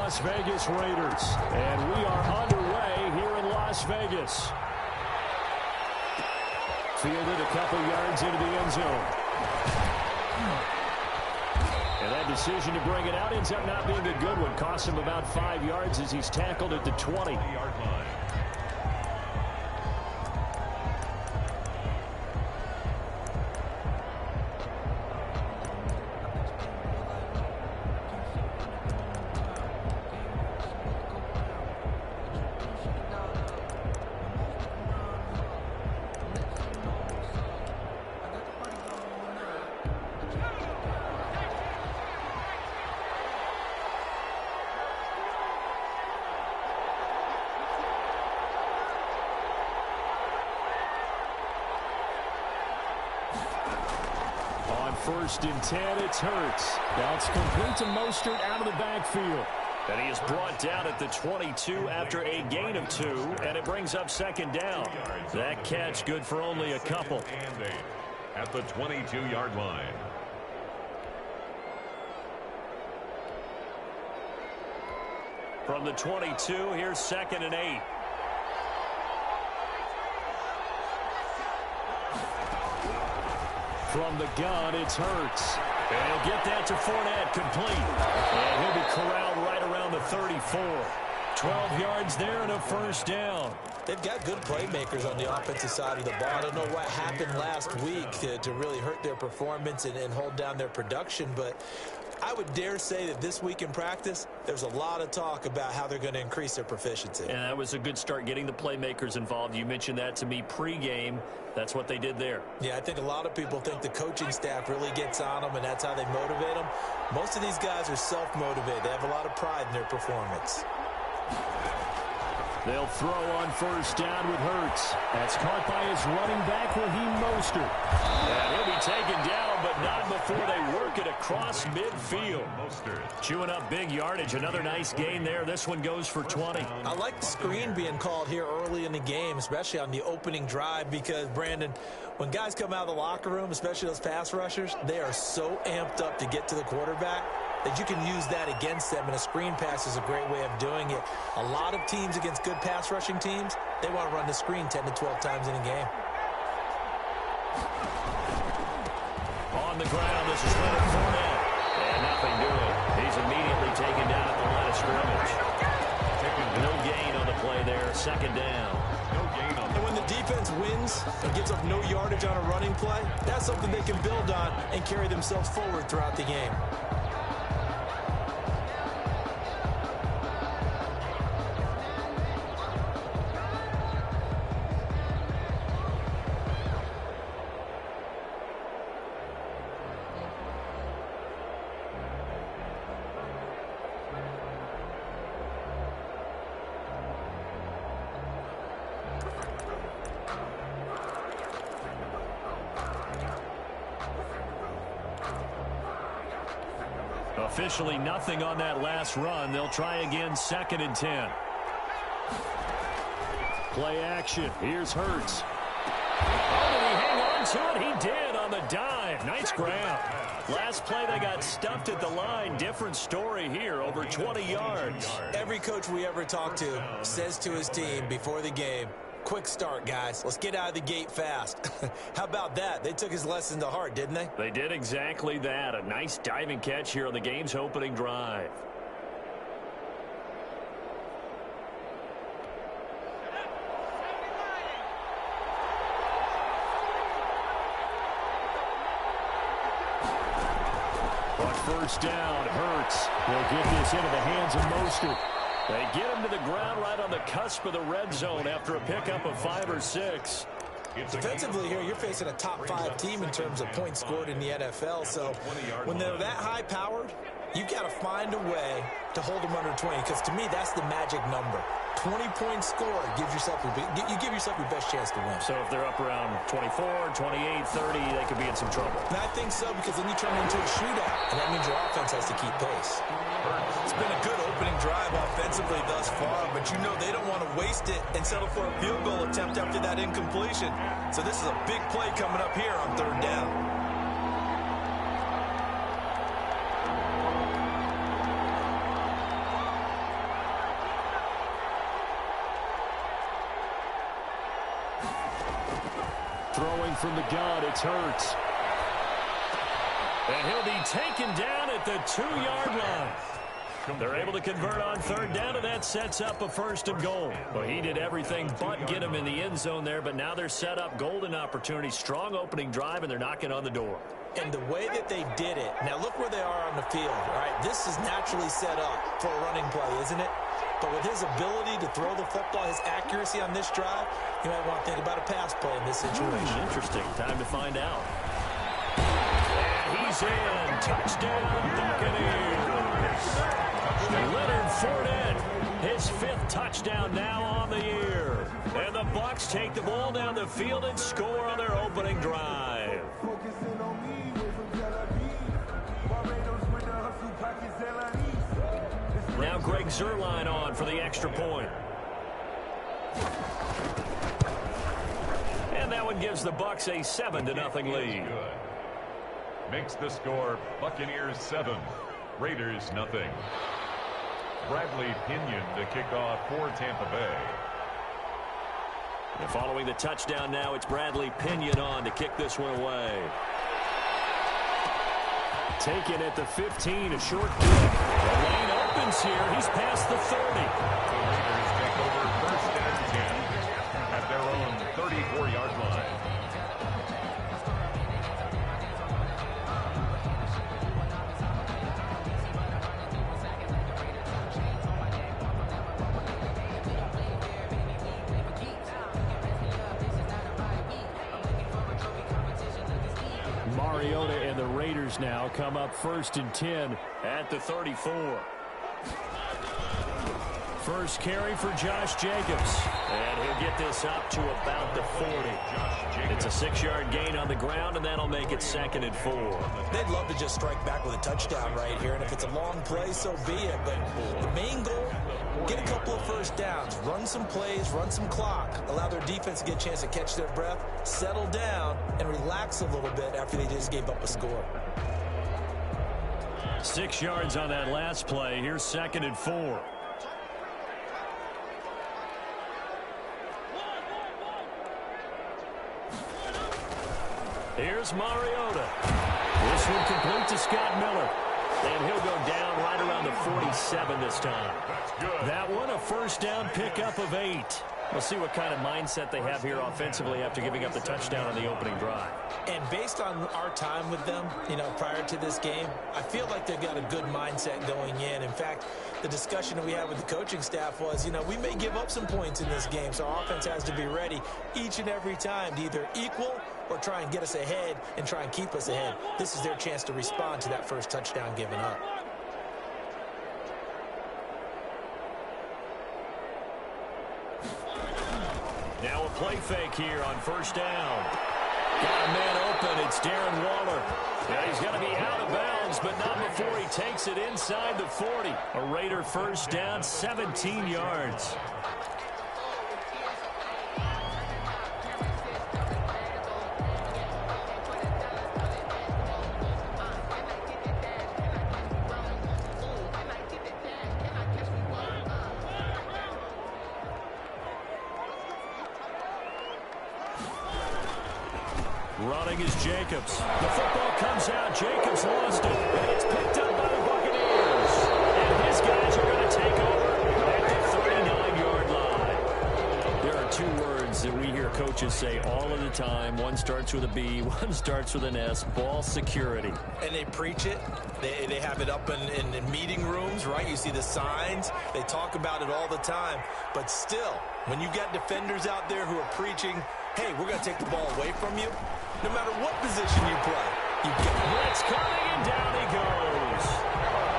Las Vegas Raiders. And we are underway here in Las Vegas. Fielded a couple yards into the end zone. And that decision to bring it out ends up not being a good one. Costs him about 5 yards as he's tackled at the 20-yard line. First and 10, it's Hurts. That's complete to Mostert out of the backfield. And he is brought down at the 22 after a gain of 2, and it brings up second down. That catch good for only a couple. At the 22-yard line. From the 22, here's second and 8. From the gun, it's Hurts. And he'll get that to Fournette, complete. And he'll be corralled right around the 34. 12 yards there and a first down. They've got good playmakers on the offensive side of the ball. I don't know what happened last week to really hurt their performance and hold down their production, but I would dare say that this week in practice, there's a lot of talk about how they're going to increase their proficiency. And that was a good start getting the playmakers involved. You mentioned that to me pregame. That's what they did there. Yeah, I think a lot of people think the coaching staff really gets on them, and that's how they motivate them. Most of these guys are self-motivated. They have a lot of pride in their performance. They'll throw on first down with Hurts. That's caught by his running back, Raheem Mostert. And he'll be taken down, but not before they work it across midfield. Chewing up big yardage. Another nice gain there. This one goes for 20. I like the screen being called here early in the game, especially on the opening drive, because, Brandon, when guys come out of the locker room, especially those pass rushers, they are so amped up to get to the quarterback that you can use that against them, and a screen pass is a great way of doing it. A lot of teams against good pass rushing teams, they want to run the screen 10 to 12 times in a game. On the ground, this is Leonard Fournette. And nothing doing. He's immediately taken down at the line of scrimmage. No gain on the play there. Second down. And when the defense wins and gives up no yardage on a running play, that's something they can build on and carry themselves forward throughout the game. Officially nothing on that last run. They'll try again, second and 10. Play action. Here's Hurts. Oh, did he hang on to it? He did on the dive. Nice grab. Last play, they got stuffed at the line. Different story here, over 20 yards. Every coach we ever talk to says to his team before the game, quick start, guys. Let's get out of the gate fast. How about that? They took his lesson to heart, didn't they? They did exactly that. A nice diving catch here on the game's opening drive. On first down, Hurts will get this into the hands of Mostert. They get him to the ground right on the cusp of the red zone after a pickup of 5 or 6. Defensively here, you're facing a top 5 team in terms of points scored in the NFL. So when they're that high-powered, you've got to find a way to hold them under 20, because to me, that's the magic number. 20 points scored gives yourself you give yourself your best chance to win. So if they're up around 24, 28, 30, they could be in some trouble. And I think so, because then you turn it into a shootout, and that means your offense has to keep pace. It's been a good opening drive offensively thus far, but you know they don't want to waste it and settle for a field goal attempt after that incompletion. So this is a big play coming up here on third down. Throwing from the gun, it's Hurts. And he'll be taken down at the 2-yard line. They're able to convert on third down, and that sets up a first and goal. Well, he did everything but get him in the end zone there, but now they're set up golden opportunity, strong opening drive, and they're knocking on the door. And the way that they did it, now look where they are on the field, all right? This is naturally set up for a running play, isn't it? But with his ability to throw the football, his accuracy on this drive, you might want to think about a pass play in this situation. Interesting. Time to find out. And he's in. Touchdown, Buccaneers. Leonard Fournette, his 5th touchdown now on the year. And the Bucs take the ball down the field and score on their opening drive. Now Greg Zuerlein on for the extra point. And that one gives the Bucs a 7-0 lead. Makes the score Buccaneers 7, Raiders 0. Bradley Pinion to kick off for Tampa Bay. And following the touchdown now, it's Bradley Pinion on to kick this one away. Taken at the 15, a short kick. The lane opens here. He's past the 30. The Raiders take over first and 10 at their own 34-yard line. Mariota and the Raiders now come up 1st and 10 at the 34. First carry for Josh Jacobs. And he'll get this up to about the 40. It's a 6-yard gain on the ground, and that'll make it 2nd and 4. They'd love to just strike back with a touchdown right here, and if it's a long play, so be it. But the main goal, get a couple of first downs, run some plays, run some clock, allow their defense to get a chance to catch their breath, settle down, and relax a little bit after they just gave up a score. 6 yards on that last play. Here's 2nd and 4. Here's Mariota. This one complete to Scott Miller. And he'll go down right around the 47 this time. That's good. That one, a first down pickup of 8. We'll see what kind of mindset they have here offensively after giving up the touchdown on the opening drive. And based on our time with them, prior to this game, I feel like they've got a good mindset going in. In fact, the discussion that we had with the coaching staff was, we may give up some points in this game, so our offense has to be ready each and every time to either equal or try and get us ahead and try and keep us ahead. This is their chance to respond to that first touchdown given up. Now a play fake here on first down. Got a man open. It's Darren Waller. Now he's going to be out of bounds, but not before he takes it inside the 40. A Raider first down, 17 yards. Running is Jacobs. The football comes out. Jacobs lost it. And it's picked up by the Buccaneers. And his guys are going to take over at the 39-yard line. There are 2 words that we hear coaches say all of the time. One starts with a B, one starts with an S. Ball security. And they preach it. They have it up in meeting rooms, right? You see the signs. They talk about it all the time. But still, when you got defenders out there who are preaching, hey, we're going to take the ball away from you, no matter what position you play, you get it. Blitz coming, and down he goes.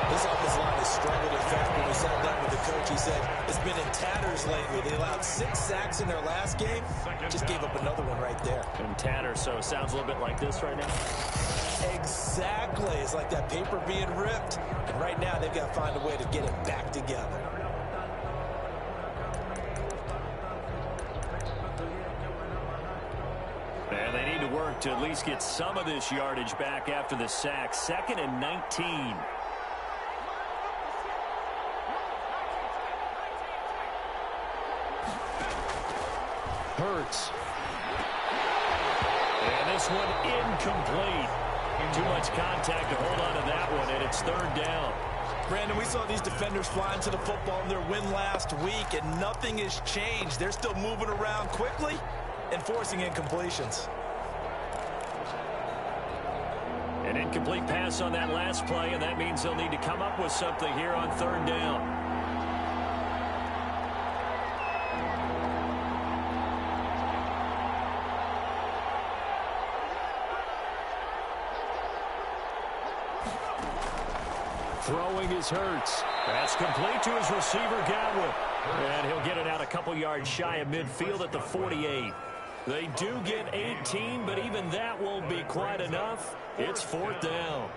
This offensive line has struggled. In fact, when we sat down with the coach, he said it's been in tatters lately. They allowed 6 sacks in their last game. Just gave up another one right there. In tatters, so it sounds a little bit like this right now. Exactly. It's like that paper being ripped. And right now, they've got to find a way to get it back together. And they need to work to at least get some of this yardage back after the sack. 2nd and 19. Hurts. this one incomplete. Too much contact to hold on to that one, and it's third down. Brandon, we saw these defenders flying to the football in their win last week, and nothing has changed. They're still moving around quickly and forcing incompletions. An incomplete pass on that last play, and that means they'll need to come up with something here on third down. Throwing is Hurts. That's complete to his receiver, Godwin. And he'll get it out a couple yards shy of midfield at the 48. They do get 18, but even that won't be quite enough. It's fourth down.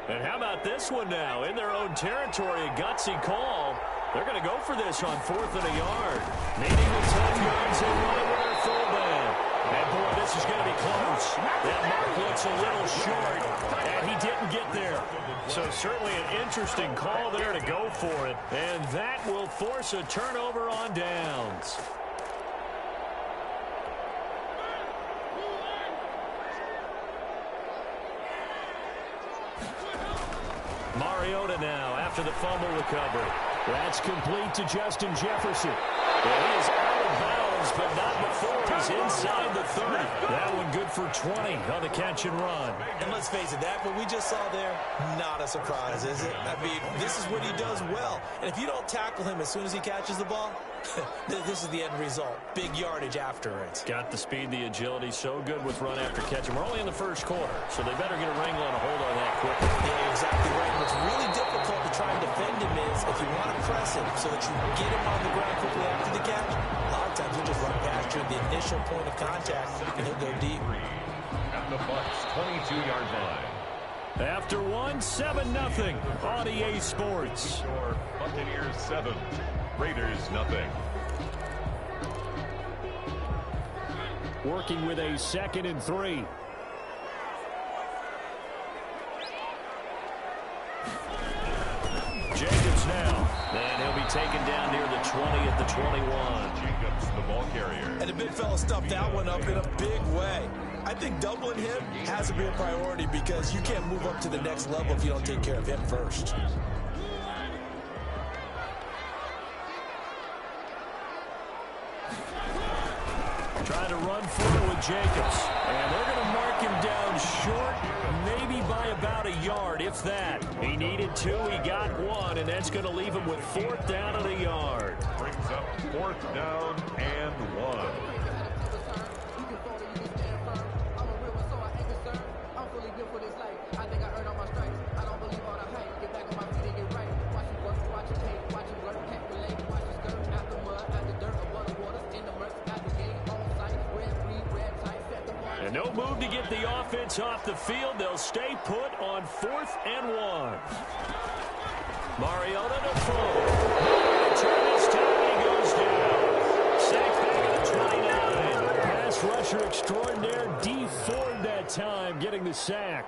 And how about this one now? In their own territory, a gutsy call. They're going to go for this on fourth and a yard. Needing the 10 yards, they run it with their fullback. And, boy, this is going to be close. That mark looks a little short, and he didn't get there. So certainly an interesting call there to go for it. And that will force a turnover on downs. Mariota now after the fumble recovery. That's complete to Justin Jefferson. And he is out of bounds, but not before he's inside the 30. That one good for 20 on the catch and run. And let's face it, that what we just saw there, not a surprise, is it? I mean, this is what he does well. And if you don't tackle him as soon as he catches the ball, this is the end result. Big yardage after it. Got the speed, the agility, so good with run after catch. And we're only in the first quarter, so they better get a wrangle and a hold on that quickly. Yeah, exactly right. What's really difficult to try and defend him is if you want to press him so that you get him on the ground quickly after the catch, a lot of times he'll just run past you at the initial point of contact, and he'll go deep. At the Bucs' 22-yard line. After one, 7-0 on EA Sports. Buccaneers 7, Raiders nothing. Working with a 2nd and 3. Jacobs now. And he'll be taken down near the 20 at the 21. Jacobs, the ball carrier. And the big fella stuffed that one up in a big way. I think doubling him has to be a priority because you can't move up to the next level if you don't take care of him first. Trying to run forward with Jacobs. And they're going to mark him down short, maybe by about a yard, if that. He needed 2, he got 1, and that's going to leave him with 4th down and a yard. Brings up 4th down and 1. And no move to get the offense off the field. They'll stay put on 4th and 1. Mariota to throw. This time he goes down. Sacked back at the 29. Pass rusher extraordinaire. D Ford that time getting the sack.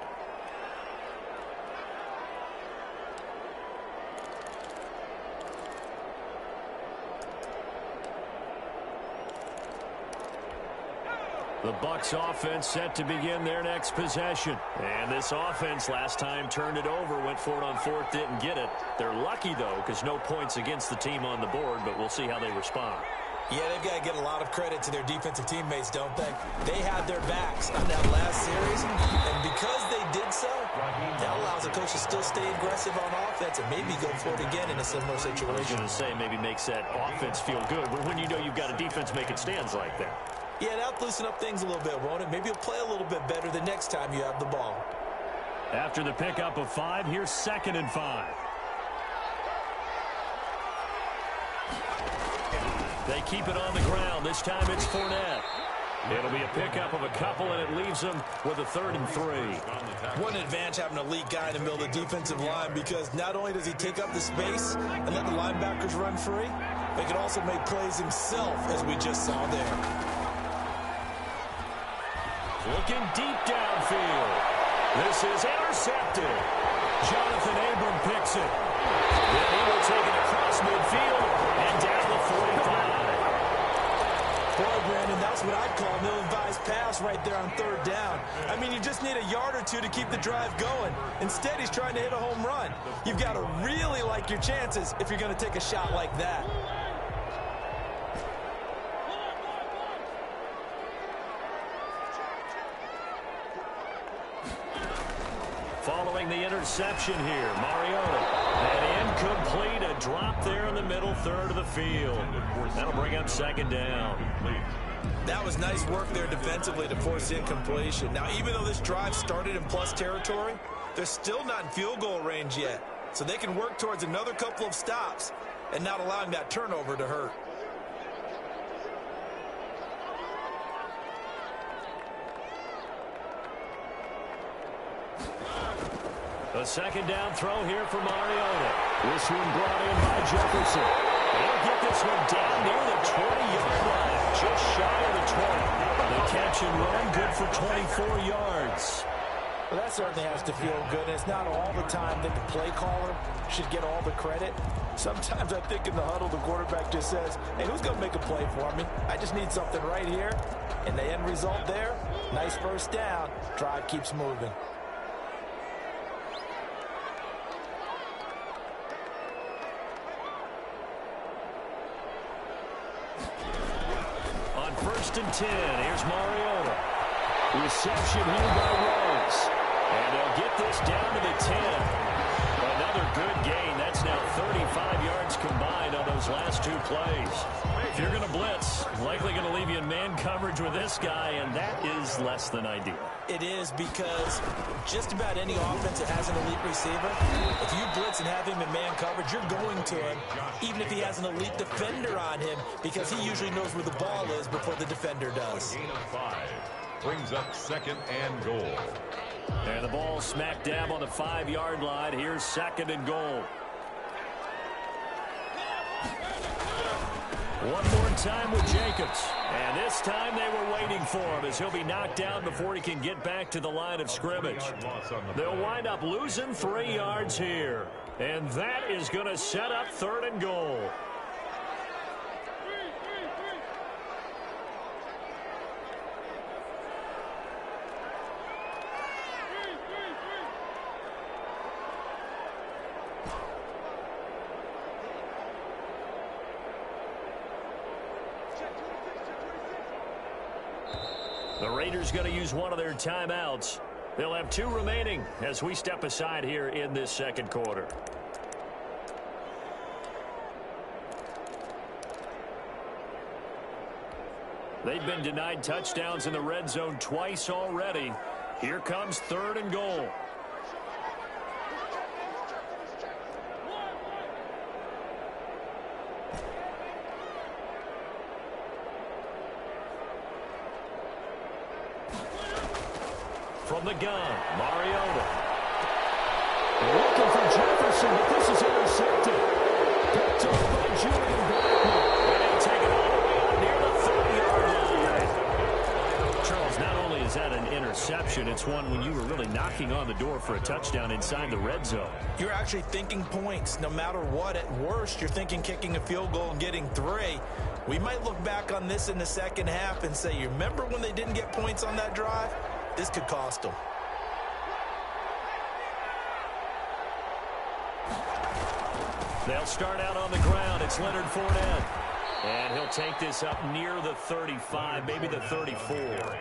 The Bucs offense set to begin their next possession. And this offense last time turned it over, went for it on 4th, didn't get it. They're lucky, though, because no points against the team on the board, but we'll see how they respond. Yeah, they've got to get a lot of credit to their defensive teammates, don't they? They had their backs on that last series, and because they did so, that allows the coach to still stay aggressive on offense and maybe go for it again in a similar situation. I was going to say maybe makes that offense feel good, but when you know you've got a defense making stands like that. Yeah, that'll loosen up things a little bit, won't it? Maybe you'll play a little bit better the next time you have the ball. After the pickup of 5, here's 2nd and 5. They keep it on the ground. This time it's Fournette. It'll be a pickup of a couple, and it leaves them with a 3rd and 3. What an advantage having an elite guy in the middle of the defensive line, because not only does he take up the space and let the linebackers run free, but he can also make plays himself, as we just saw there. Looking deep downfield. This is intercepted. Jonathan Abram picks it. Then he will take it across midfield and down the 45. Boy, Brandon, that's what I'd call an ill-advised pass right there on third down. I mean, you just need a yard or two to keep the drive going. Instead, he's trying to hit a home run. You've got to really like your chances if you're going to take a shot like that. Following the interception here, Mariota. And incomplete, a drop there in the middle third of the field. That'll bring up second down. That was nice work there defensively to force incompletion. Now, even though this drive started in plus territory, they're still not in field goal range yet. So they can work towards another couple of stops and not allowing that turnover to hurt. A second down throw here for Mariota. This one brought in by Jefferson. He'll get this one down near the 20-yard line, just shy of the 20. The catch and run, good for 24 yards. Well, that certainly has to feel good. And it's not all the time that the play caller should get all the credit. Sometimes I think in the huddle, the quarterback just says, hey, who's going to make a play for me? I just need something right here. And the end result there, nice first down. Drive keeps moving. On 1st and 10, here's Mariota. Reception here by Rhodes. And they'll get this down to the 10. Another good gain. That's now 35 yards combined on those last two plays. If you're going to blitz, likely going to leave you in man coverage with this guy, and that is less than ideal. It is, because just about any offense that has an elite receiver, if you blitz and have him in man coverage, you're going to him, even if he has an elite defender on him, because he usually knows where the ball is before the defender does. Gain of 5 brings up second and goal. And the ball smack dab on the 5-yard line. Here's second and goal. One more time with Jacobs. And this time they were waiting for him as he'll be knocked down before he can get back to the line of scrimmage. They'll wind up losing 3 yards here. And that is going to set up third and goal. The Raiders going to use one of their timeouts. They'll have 2 remaining as we step aside here in this second quarter. They've been denied touchdowns in the red zone twice already. Here comes third and goal. From the gun, Mariota. Looking for Jefferson, but this is intercepted. Picked up by Julian Blackman. And they'll take it all the way out near the 30-yard line. Charles, not only is that an interception, it's one when you were really knocking on the door for a touchdown inside the red zone. You're actually thinking points no matter what. At worst, you're thinking kicking a field goal and getting 3. We might look back on this in the second half and say, you remember when they didn't get points on that drive? This could cost them. They'll start out on the ground. It's Leonard Fournette. And he'll take this up near the 35, maybe the 34.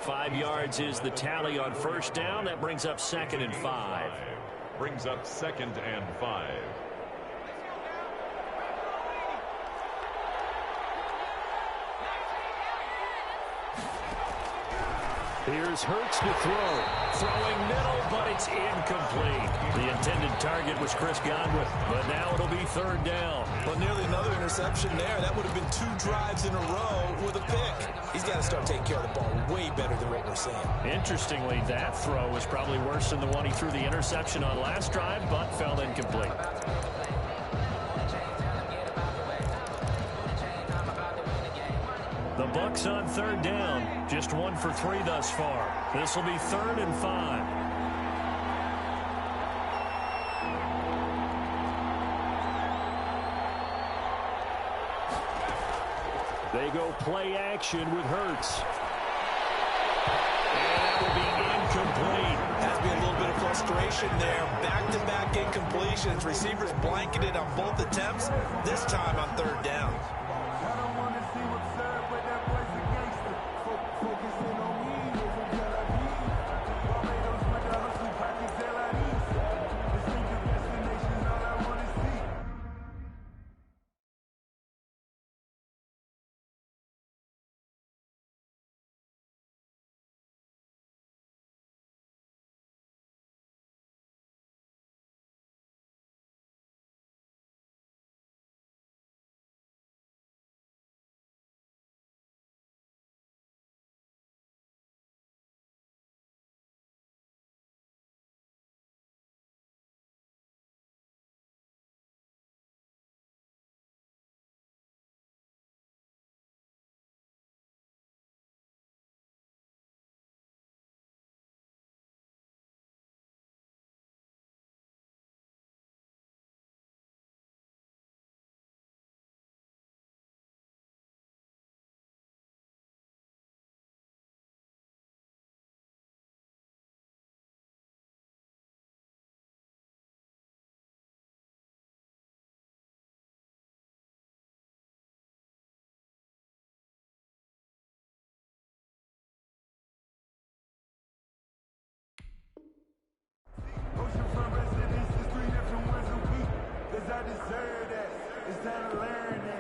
5 yards is the tally on first down. That brings up second and 5. Brings up second and 5. Here's Hurts to throw. Throwing middle, but it's incomplete. The intended target was Chris Godwin, but now it'll be third down. Well, nearly another interception there. That would have been 2 drives in a row with a pick. He's got to start taking care of the ball way better than what we're seeing. Interestingly, that throw was probably worse than the one he threw the interception on last drive, but fell incomplete. The Bucs on third down. Just 1 for 3 thus far. This will be third and 5. They go play action with Hurts. And that will be incomplete. Has to be a little bit of frustration there. Back-to-back incompletions. Receivers blanketed on both attempts, this time on third down.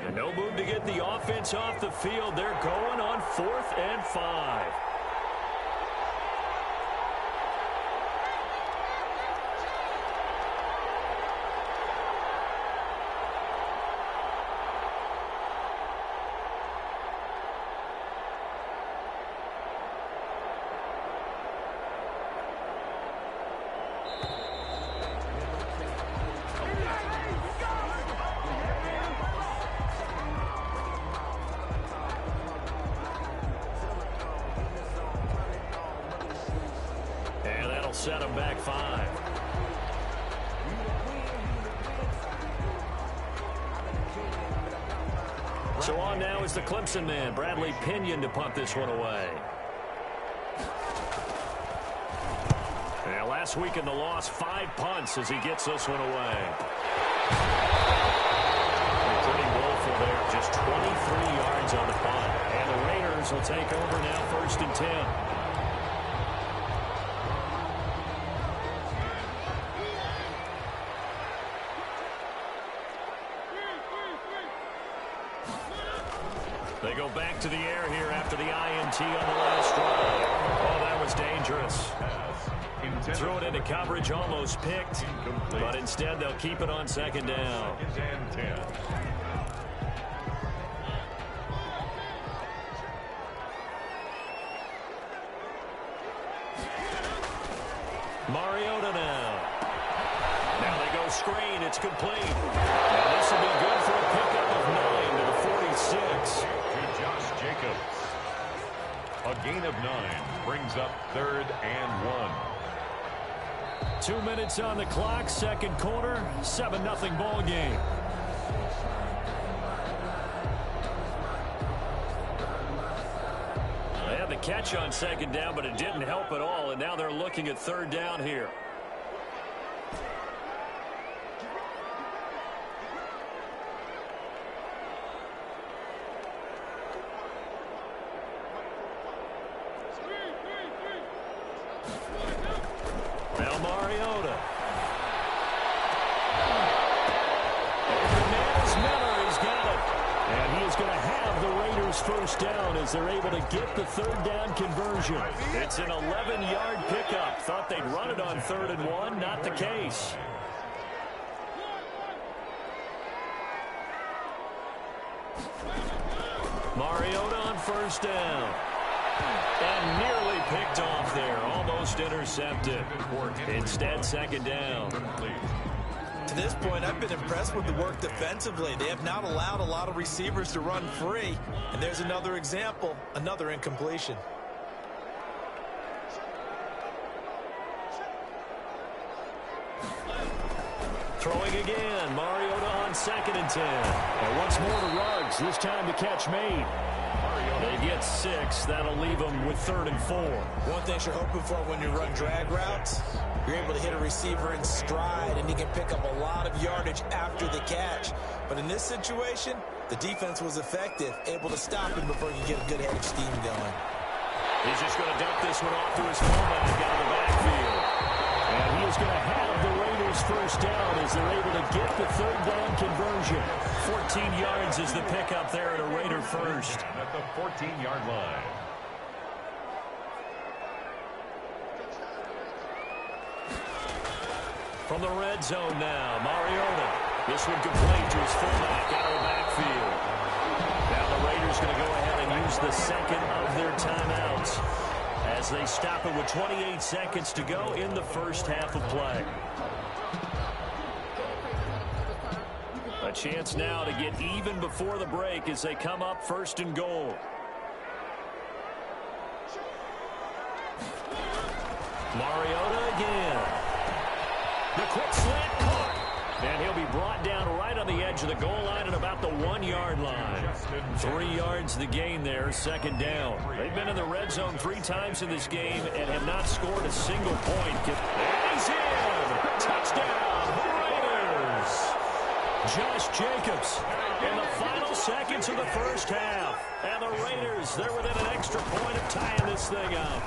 And no move to get the offense off the field. They're going on 4th and 5. Set him back 5. So on now is the Clemson man, Bradley Pinion, to punt this one away. Yeah, last week in the loss, 5 punts as he gets this one away. Pretty woeful there, just 23 yards on the punt. And the Raiders will take over now, 1st and 10. They go back to the air here after the INT on the last drive. Oh, that was dangerous. Threw it into coverage, almost picked. But instead, they'll keep it on 2nd down. 2nd and 10. Mariota now. Now they go screen. It's complete. Now this will be good for a pickup of 9 to the 46. Jacobs. A gain of 9 brings up 3rd and 1. 2 minutes on the clock, 2nd quarter, 7-0 ball game. They had the catch on 2nd down, but it didn't help at all, and now they're looking at 3rd down here. Now Mariota. Hernandez Miller, he's got it. And he is going to have the Raiders 1st down as they're able to get the 3rd down conversion. It's an 11-yard pickup. Thought they'd run it on 3rd and 1. Not the case. Mariota on 1st down. And nearly picked off there. Almost intercepted. Instead, 2nd down. To this point, I've been impressed with the work defensively. They have not allowed a lot of receivers to run free. And there's another example, another incompletion. Throwing again. Mariota on 2nd and 10. And once more to Ruggs. This time the catch made. at 6. That'll leave them with 3rd and 4. One thing you're hoping for when you run drag routes, you're able to hit a receiver in stride, and he can pick up a lot of yardage after the catch. But in this situation, the defense was effective, able to stop him before you get a good head of steam going. He's just going to dump this one off to his fullback out of the backfield. And he is going to have the Raiders first down as they're able to get the 3rd down conversion. 14 yards is the pickup there at a Raider first. At the 14-yard line. From the red zone now, Mariota. This one complete to his fullback out of the backfield. Now the Raiders going to go ahead and use the second of their timeouts as they stop it with 28 seconds to go in the first half of play. A chance now to get even before the break as they come up 1st and goal. Mariota again. The quick slant caught. And he'll be brought down right on the edge of the goal line at about the 1-yard line. 3 yards the gain there, 2nd down. They've been in the red zone 3 times in this game and have not scored a single point. And he's in! Touchdown, the Raiders! Josh Jacobs in the final seconds of the first half. And the Raiders, they're within an extra point of tying this thing up.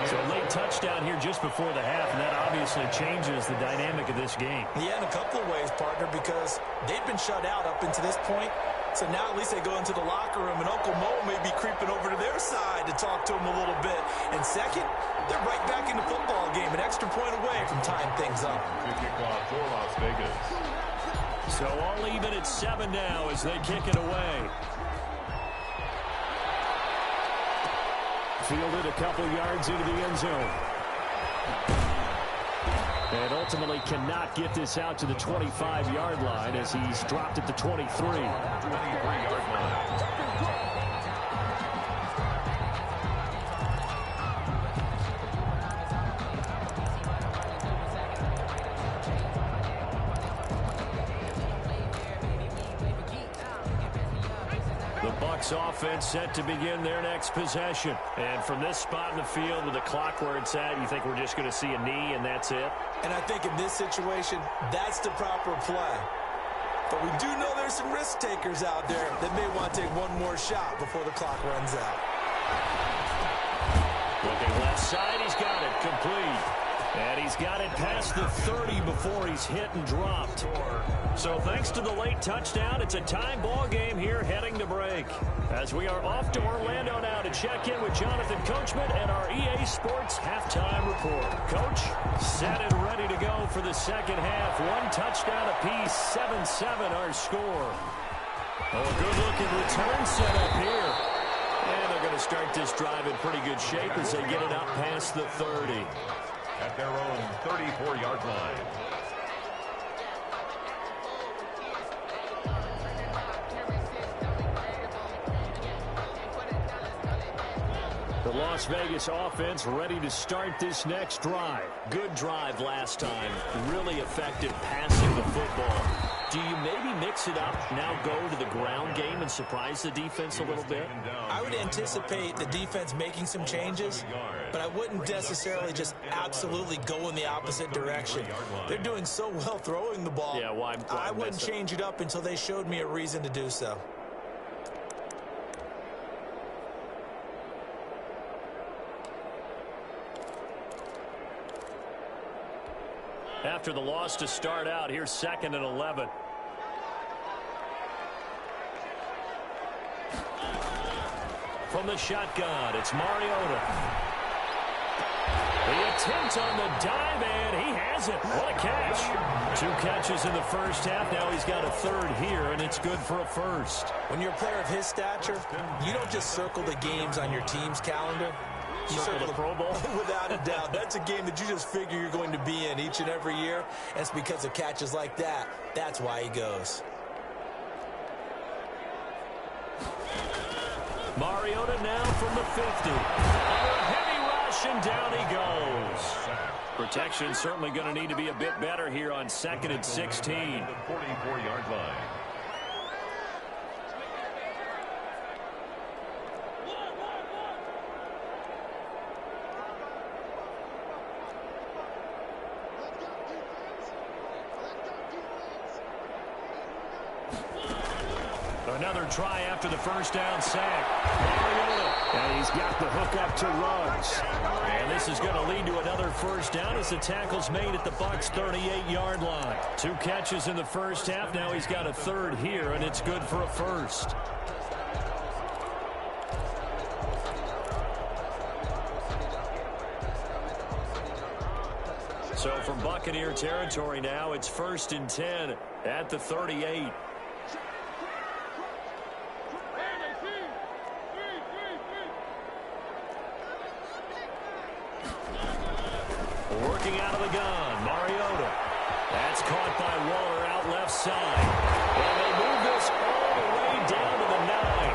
So a late touchdown here just before the half, and that obviously changes the dynamic of this game. Yeah, in a couple of ways, partner, because they've been shut out up until this point. So now at least they go into the locker room, and Uncle Mo may be creeping over to their side to talk to him a little bit. And second, they're right back in the football game, an extra point away from tying things up. Good kickoff for Las Vegas. So all even at 7 now as they kick it away. Fielded a couple yards into the end zone. And ultimately cannot get this out to the 25-yard line as he's dropped at the 23. 23-yard line. Offense set to begin their next possession. And from this spot in the field with the clock where it's at, you think we're just going to see a knee and that's it? And I think in this situation, that's the proper play. But we do know there's some risk takers out there that may want to take one more shot before the clock runs out. Looking left side, he's got it complete. And he's got it past the 30 before he's hit and dropped. So thanks to the late touchdown, it's a tie ball game here heading to break. As we are off to Orlando now to check in with Jonathan Coachman and our EA Sports halftime report. Coach, set and ready to go for the second half. 1 touchdown apiece, 7-7 our score. Oh, a good-looking return set up here. And they're going to start this drive in pretty good shape as they get it up past the 30. At their own 34-yard line. The Las Vegas offense ready to start this next drive. Good drive last time. Really effective passing the football. Do you maybe mix it up, now go to the ground game and surprise the defense a little bit? I would anticipate the defense making some changes, but I wouldn't necessarily just absolutely go in the opposite direction. They're doing so well throwing the ball. Yeah, why I wouldn't change it up until they showed me a reason to do so. After the loss to start out, here's 2nd and 11. From the shotgun, it's Mariota. The attempt on the dive, and he has it. What a catch. 2 catches in the first half. Now he's got a 3rd here, and it's good for a 1st. When you're a player of his stature, you don't just circle the games on your team's calendar. You circle the Pro Bowl? Without a doubt. That's a game that you just figure you're going to be in each and every year. And it's because of catches like that. That's why he goes. Mariota now from the 50. Under a heavy rush, and down he goes. Protection certainly going to need to be a bit better here on 2nd and 16. 44-yard line. another try after the first down sack. Mariota. And he's got the hook up to Ruggs. And this is going to lead to another first down as the tackle's made at the Bucs' 38-yard line. 2 catches in the first half. Now he's got a third here, and it's good for a first. So from Buccaneer territory now, it's 1st and 10 at the 38. Working out of the gun, Mariota. That's caught by Waller out left side. And they move this all the way down to the 9.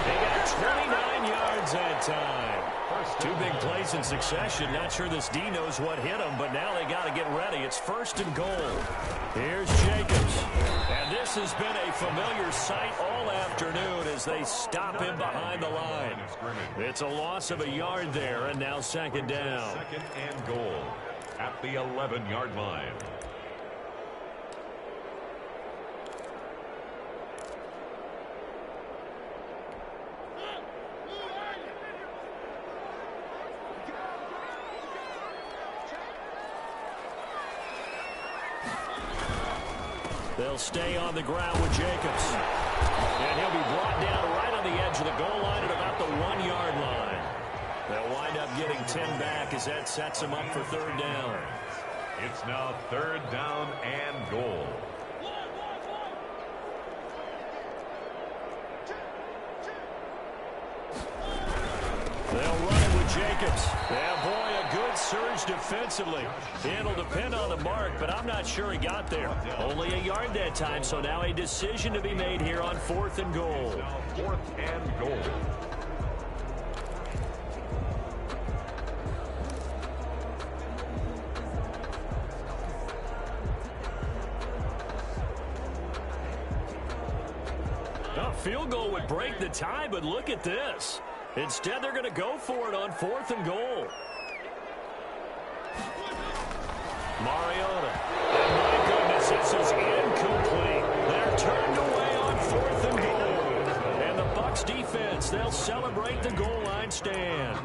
They got 29 yards that time. 2 big plays in succession. Not sure this D knows what hit him, but now they got to get ready. It's 1st and goal. Here's Jacobs. And this has been a familiar sight all afternoon as they stop him behind the line. It's a loss of a yard there, and now 2nd down. 2nd and goal at the 11-yard line. They'll stay on the ground with Jacobs. And he'll be brought down right on the edge of the goal line at about the 1-yard line. They'll wind up getting 10 back as that sets them up for 3rd down. It's now 3rd down and goal. They'll run it with Jacobs. Yeah, boy, a good surge defensively. It'll depend on the mark, but I'm not sure he got there. Only a yard that time, so now a decision to be made here on 4th and goal. 4th and goal. A field goal would break the tie, but look at this. Instead, they're going to go for it on 4th and goal. Mariota. And my goodness, this is incomplete. They're turned away on 4th and goal. And the Bucs defense, they'll celebrate the goal line stand.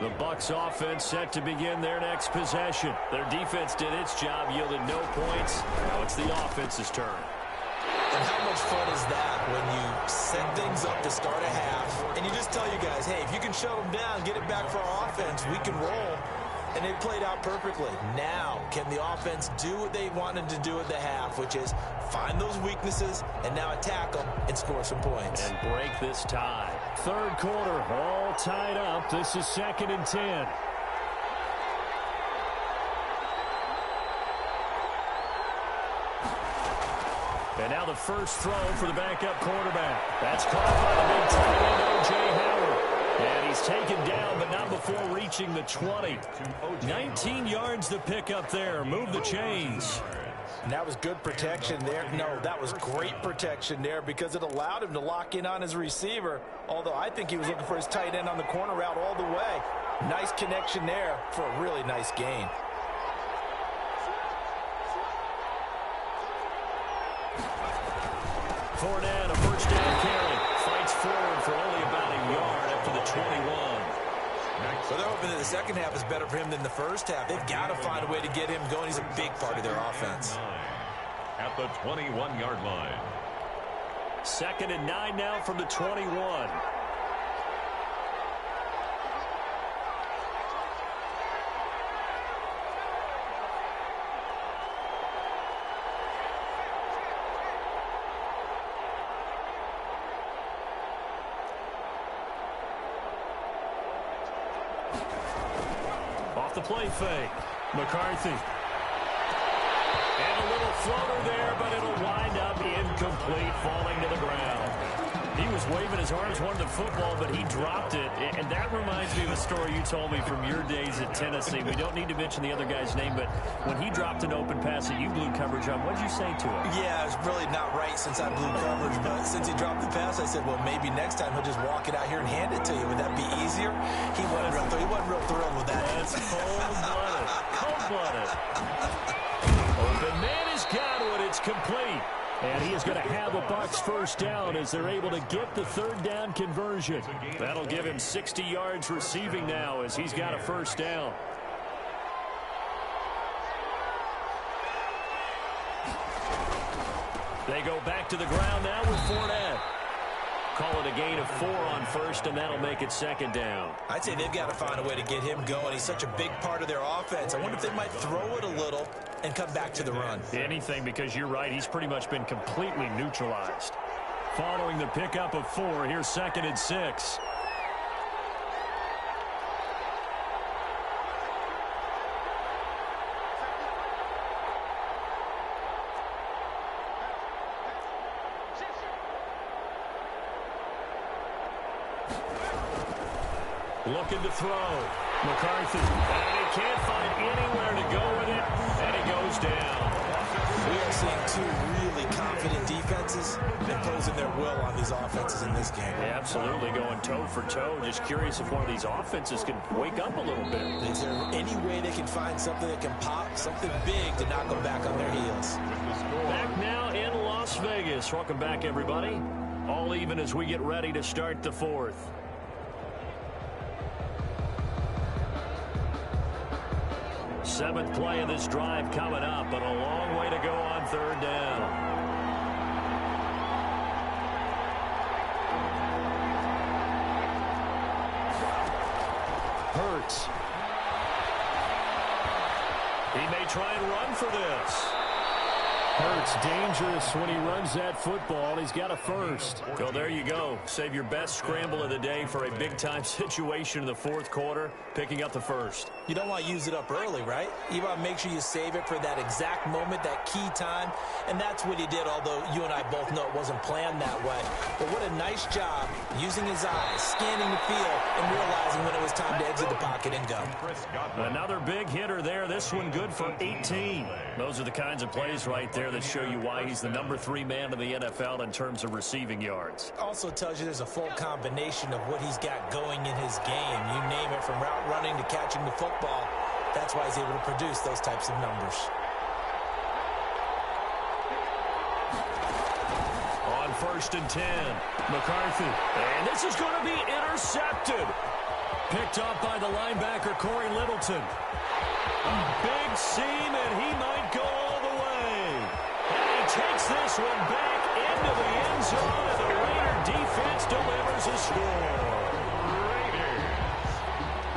The Bucs offense set to begin their next possession. Their defense did its job, yielded no points. Now it's the offense's turn. And how much fun is that when you set things up to start a half, and you just tell you guys, hey, if you can shut them down, get it back for our offense, we can roll. And it played out perfectly. Now, can the offense do what they wanted to do at the half, which is find those weaknesses and now attack them and score some points. And break this tie. 3rd quarter, all tied up. This is 2nd and 10. And now the first throw for the backup quarterback. That's caught by the big tight end, O.J. Howard. And he's taken down, but not before reaching the 20. 19 yards to pick up there. Move the chains. And that was good protection there. No, that was great protection there because it allowed him to lock in on his receiver. Although I think he was looking for his tight end on the corner route all the way. Nice connection there for a really nice gain. Fournette, a first down carry. Fights forward for only about a yard up to the 21. So they're hoping that the second half is better for him than the first half. They've got to find a way to get him going. He's a big part of their offense. At the 21-yard line. 2nd and 9 now from the 21. Off the play fake. McCarthy. And a little floater there, but it'll wind up incomplete, falling to the ground. He was waving his arms, wanted the football, but he dropped it. And that reminds me of a story you told me from your days at Tennessee. We don't need to mention the other guy's name, but when he dropped an open pass that you blew coverage on, what did you say to him? Yeah, it's really not right since I blew coverage, but since he dropped the pass, I said, well, maybe next time he'll just walk it out here and hand it to you. Would that be easier? He wasn't real thrilled with that. That's cold-blooded. Cold-blooded. Open man has got it. It's complete. And he is going to have a Bucs first down as they're able to get the third down conversion. That'll give him 60 yards receiving now as he's got a first down. They go back to the ground now with Fournette. Call it a gain of 4 on first, and that'll make it second down. I'd say they've got to find a way to get him going. He's such a big part of their offense. I wonder if they might throw it a little and come back to the run. Anything, because you're right. He's pretty much been completely neutralized. Following the pickup of 4, here's 2nd and 6. Looking to throw. McCarthy. And he can't find anywhere to go with it. And he goes down. We are seeing 2 really confident defenses imposing their will on these offenses in this game. Yeah, absolutely, going toe for toe. Just curious if one of these offenses can wake up a little bit. Is there any way they can find something that can pop, something big to knock them back on their heels? Back now in Las Vegas. Welcome back, everybody. All even as we get ready to start the 4th. Seventh play of this drive coming up, but a long way to go on third down. Hurts. He may try and run for this. Hurts dangerous when he runs that football. He's got a first. So there you go. Save your best scramble of the day for a big-time situation in the 4th quarter, picking up the first. You don't want to use it up early, right? You want to make sure you save it for that exact moment, that key time. And that's what he did, although you and I both know it wasn't planned that way. But what a nice job using his eyes, scanning the field, and realizing when it was time to exit the pocket and go. Another big hitter there. This one good for 18. Those are the kinds of plays right there that show you why he's the number 3 man in the NFL in terms of receiving yards. Also tells you there's a full combination of what he's got going in his game. You name it, from route running to catching the football. That's why he's able to produce those types of numbers. On 1st and 10, McCarthy. And this is going to be intercepted. Picked up by the linebacker, Corey Littleton. Big seam, and he might go all the way. And he takes this one back into the end zone, and the Raider defense delivers a score.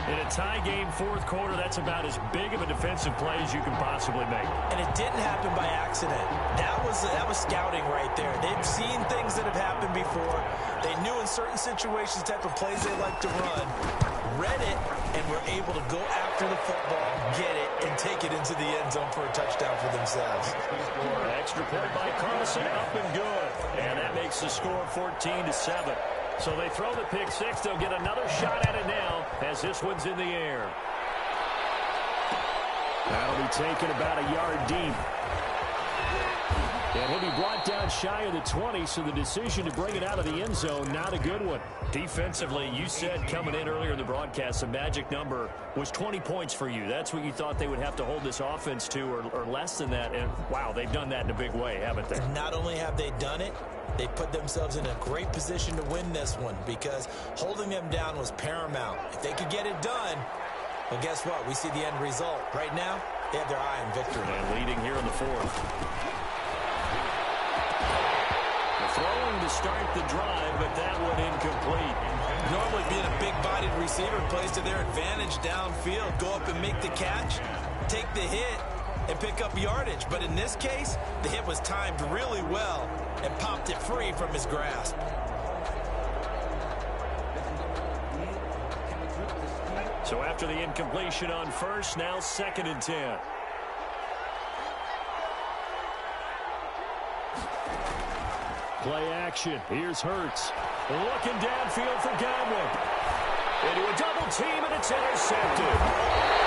In a tie game 4th quarter, that's about as big of a defensive play as you can possibly make. And it didn't happen by accident. That was scouting right there. They've seen things that have happened before. They knew in certain situations the type of plays they like to run, read it, and were able to go after the football, get it, and take it into the end zone for a touchdown for themselves. Extra point by Carlson, up and good. And that makes the score 14-7. So they throw the pick 6. They'll get another shot at it now as this one's in the air. That'll be taken about a yard deep. And he'll be brought down shy of the 20, so the decision to bring it out of the end zone, not a good one. Defensively, you said coming in earlier in the broadcast, the magic number was 20 points for you. That's what you thought they would have to hold this offense to, or less than that. And, wow, they've done that in a big way, haven't they? Not only have they done it, they put themselves in a great position to win this one, because holding them down was paramount. If they could get it done, well, guess what? We see the end result. Right now, they have their eye on victory. And leading here in the 4th. Throwing to start the drive, but that one incomplete. Normally being a big-bodied receiver plays to their advantage downfield. Go up and make the catch, take the hit, and pick up yardage. But in this case, the hit was timed really well and popped it free from his grasp. So after the incompletion on first, now 2nd and 10. Play action. Here's Hurts. Looking downfield for Godwin. Into a double team, and it's intercepted.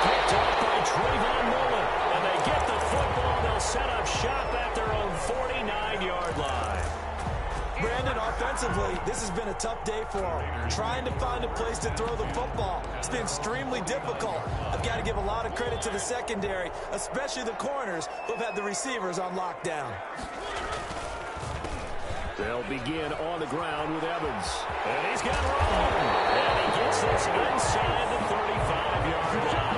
Picked off by Trayvon Mullen. And they get the football. They'll set up shop at their own 49-yard line. Brandon, offensively, this has been a tough day for them. Trying to find a place to throw the football. It's been extremely difficult. I've got to give a lot of credit to the secondary, especially the corners who have had the receivers on lockdown. They'll begin on the ground with Evans. And he's got room. And he gets this inside the 35-yard line.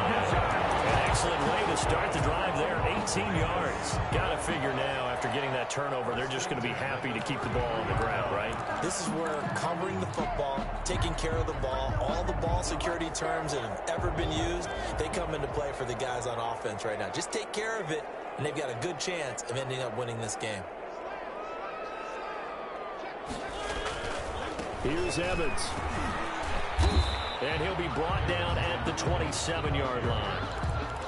An excellent way to start the drive there, 18 yards. Got to figure now, after getting that turnover, they're just going to be happy to keep the ball on the ground, right? This is where covering the football, taking care of the ball, all the ball security terms that have ever been used, they come into play for the guys on offense right now. Just take care of it, and they've got a good chance of ending up winning this game. Here's Evans. And he'll be brought down at the 27-yard line.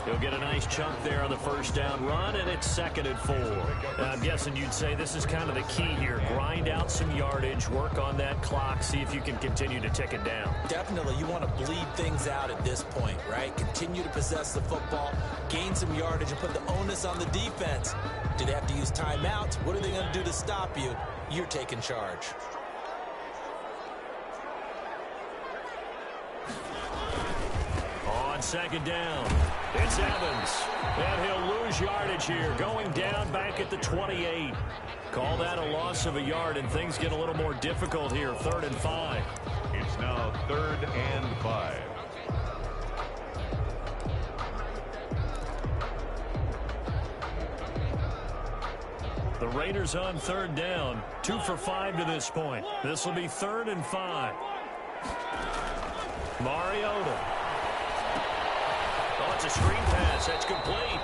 He'll get a nice chunk there on the first down run, and it's 2nd and 4. I'm guessing you'd say this is kind of the key here. Grind out some yardage, work on that clock, see if you can continue to tick it down. Definitely. You want to bleed things out at this point, right? Continue to possess the football, gain some yardage, and put the onus on the defense. Do they have to use timeouts? What are they going to do to stop you? You're taking charge. On 2nd down, it's Evans. And he'll lose yardage here, going down back at the 28. Call that a loss of a yard, and things get a little more difficult here, 3rd and 5. It's now 3rd and 5. The Raiders on 3rd down, 2 for 5 to this point. This will be 3rd and 5. Mariota. Oh, it's a screen pass. That's complete.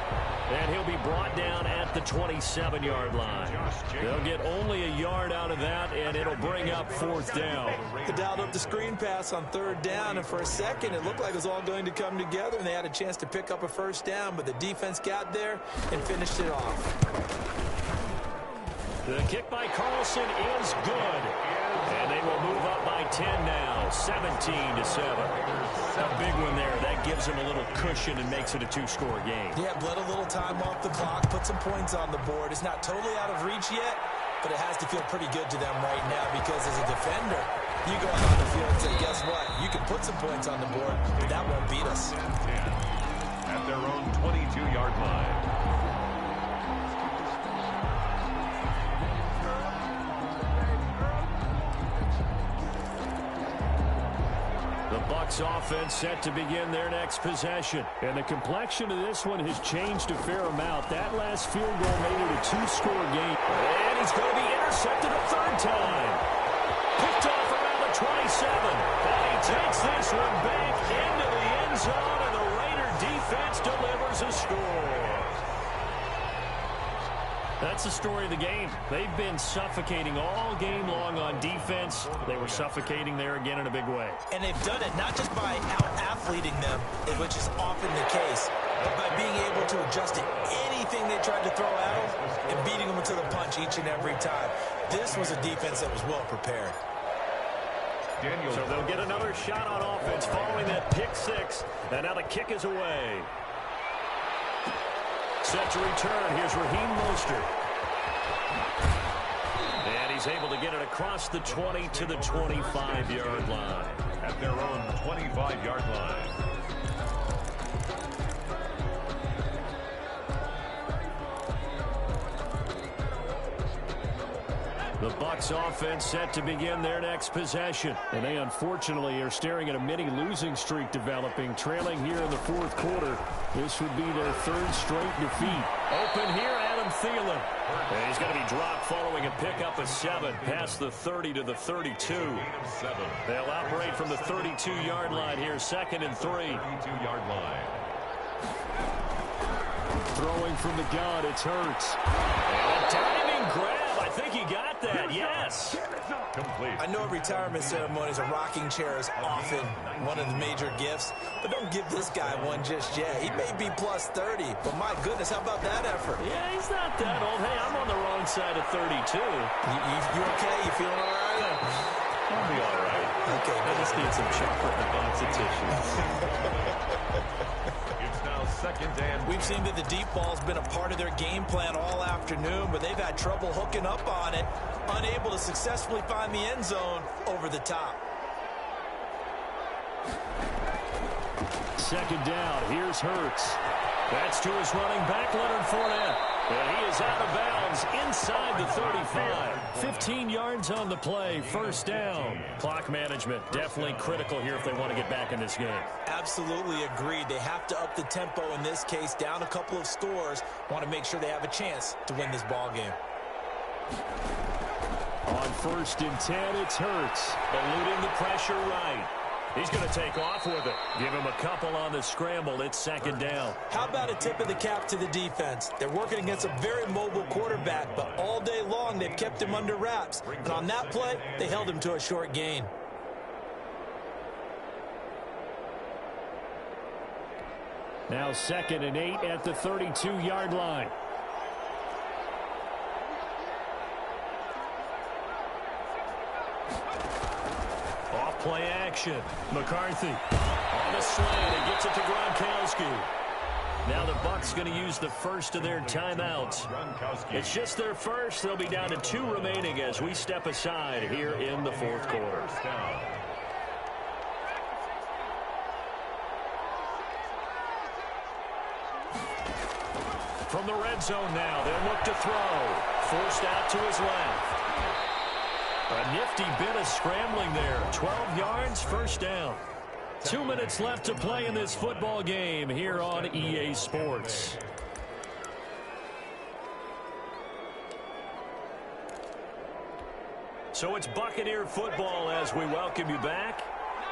And he'll be brought down at the 27-yard line. They'll get only a yard out of that, and it'll bring up 4th down. They dialed up the screen pass on 3rd down, and for a second it looked like it was all going to come together, and they had a chance to pick up a 1st down, but the defense got there and finished it off. The kick by Carlson is good. And they will move up by 10 now, 17-7. A big one there. That gives them a little cushion and makes it a 2-score game. Yeah, bled a little time off the clock, put some points on the board. It's not totally out of reach yet, but it has to feel pretty good to them right now because as a defender, you go out on the field and say, guess what? You can put some points on the board, but that won't beat us. At their own 22-yard line. Bucs offense set to begin their next possession. And the complexion of this one has changed a fair amount. That last field goal made it a 2-score game. And he's going to be intercepted a 3rd time. Picked off around the 27. And he takes this one back into the end zone, and the Raider defense delivers a score. That's the story of the game. They've been suffocating all game long on defense. They were suffocating there again in a big way. And they've done it not just by out-athleting them, which is often the case, but by being able to adjust to anything they tried to throw at them and beating them to the punch each and every time. This was a defense that was well prepared. So they'll get another shot on offense following that pick 6. And now the kick is away. Set to return. Here's Raheem Mostert. And he's able to get it across the 20 to the 25-yard line. At their own 25-yard line. The Bucs offense set to begin their next possession. And they unfortunately are staring at a mini losing streak developing, trailing here in the 4th quarter. This would be their 3rd straight defeat. Open here, Adam Thielen. And he's going to be dropped following a pickup of 7 past the 30 to the 32. They'll operate from the 32-yard line here, 2nd and 3. 32-yard line. Throwing from the gun, it's Hurts. And a diving grab. I think he got that? Yes. Complete. I know at retirement ceremonies, a rocking chair is often one of the major gifts, but don't give this guy one just yet. He may be plus 30, but my goodness, how about that effort? Yeah, he's not that old. Hey, I'm on the wrong side of 32. You okay? You feeling all right? I'll be all right. Okay, I just need some chocolate and a box of tissues. It's now second and We've seen that the deep ball's been a part of their game plan all afternoon, but they've had trouble hooking up on it, unable to successfully find the end zone over the top. Second down. Here's Hurts. That's to his running back, Leonard Fournette. And he is out of bounds inside the 35. 15 yards on the play. First down. Clock management definitely critical here if they want to get back in this game. Absolutely agreed. They have to up the tempo in this case, down a couple of scores. Want to make sure they have a chance to win this ball game. On first and 10, it's Hurts. Eluding the pressure right. He's going to take off with it. Give him a couple on the scramble. It's second down. How about a tip of the cap to the defense? They're working against a very mobile quarterback, but all day long they've kept him under wraps. And on that play, they held him to a short gain. Now second and 8 at the 32-yard line. Play action. McCarthy on the slant. He gets it to Gronkowski. Now the Bucs going to use the first of their timeouts. It's just their first. They'll be down to 2 remaining as we step aside here in the fourth quarter. From the red zone now, they'll look to throw. Forced out to his left. A nifty bit of scrambling there. 12 yards, first down. 2 minutes left to play in this football game here on EA Sports. So it's Buccaneer football as we welcome you back.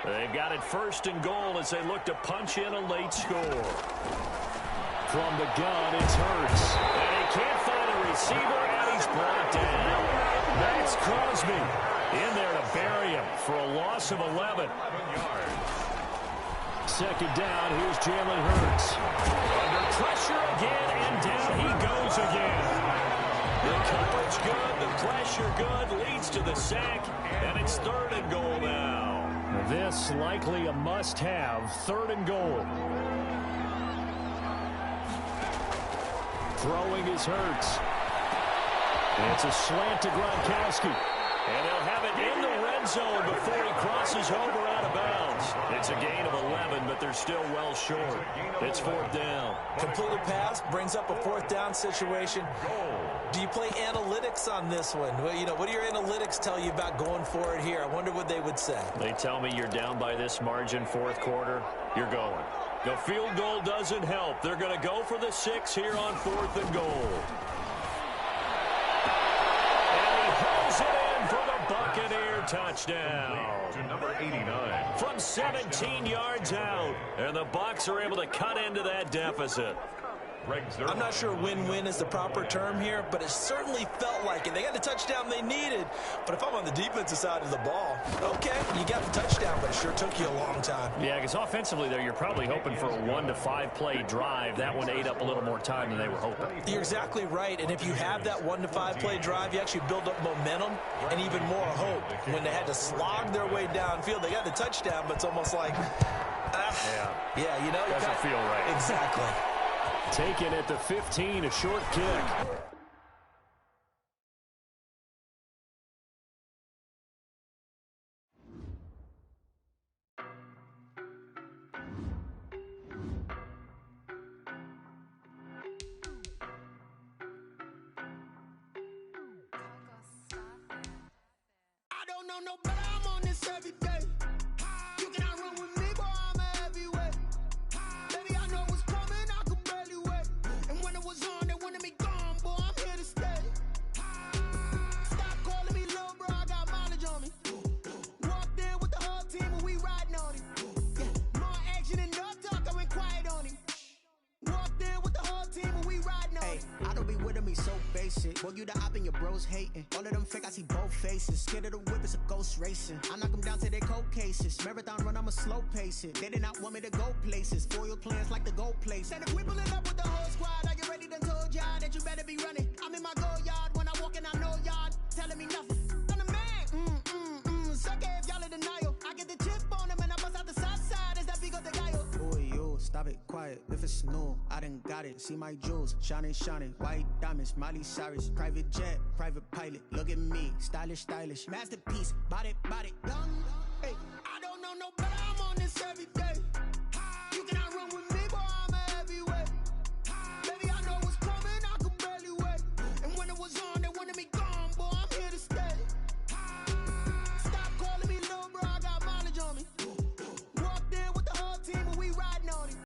They've got it first and goal as they look to punch in a late score. From the gun, it's Hurts. And he can't find a receiver, and he's brought down. That's Crosby in there to bury him for a loss of 11. Second down, here's Jalen Hurts. Under pressure again, and down he goes again. The coverage good, the pressure good, leads to the sack, and it's third and goal now. This likely a must-have, third and goal. Throwing is Hurts. It's a slant to Gronkowski. And he'll have it in the red zone before he crosses over out of bounds. It's a gain of 11, but they're still well short. It's fourth down. Completed pass brings up a fourth down situation. Do you play analytics on this one? Well, you know, what do your analytics tell you about going for it here? I wonder what they would say. They tell me you're down by this margin fourth quarter, you're going. The field goal doesn't help. They're going to go for the 6 here on fourth and goal. Buccaneer touchdown. To number 89. From 17 yards out. And the Bucs are able to cut into that deficit. I'm not sure win-win is the proper term here, but it certainly felt like it. They got the touchdown they needed. But if I'm on the defensive side of the ball, okay, you got the touchdown, but it sure took you a long time. Yeah, because offensively there, you're probably hoping for a 1 to 5 play drive. That one ate up a little more time than they were hoping. You're exactly right. And if you have that 1 to 5 play drive, you actually build up momentum and even more hope. When they had to slog their way downfield, they got the touchdown, but it's almost like, yeah, you know, doesn't feel right. Exactly. Taken at the 15, a short kick. I don't know no better, I'm on this every day. You cannot run with me, boy, I'm a heavyweight. Baby, I know what's coming, I could barely wait. And when it was on, they wanted me gone, boy, I'm here to stay. Stop calling me little bro, I got mileage on me. Walked in with the whole team and we riding on him. Yeah, more action and no talk, I went quiet on him. Walked in with the whole team and we riding on him. I don't be with me so basic. basic. Boy, you the op and your bros hating. All of them fake, I see both faces. Scared of the whip, it's a ghost racing. I knock them down to their cold cases. Marathon run, I'ma slow pace it. They did not want me to go places. Foil plans like the gold place. And if we pulling up with the whole squad, are you ready? Done told y'all that you better be running. I'm in my go yard. When I walk in, I know y'all telling me nothing. I'm the man. Suck it if y'all in denial. I get the chip on them and I bust out the south side. Is that big of the guy? Boy, yo, stop it, quiet. If it's new, I done got it. See my jewels, shining, shining. White diamonds, Miley Cyrus. Private jet, private pilot. Look at me, stylish, stylish. Masterpiece, body, body. Young.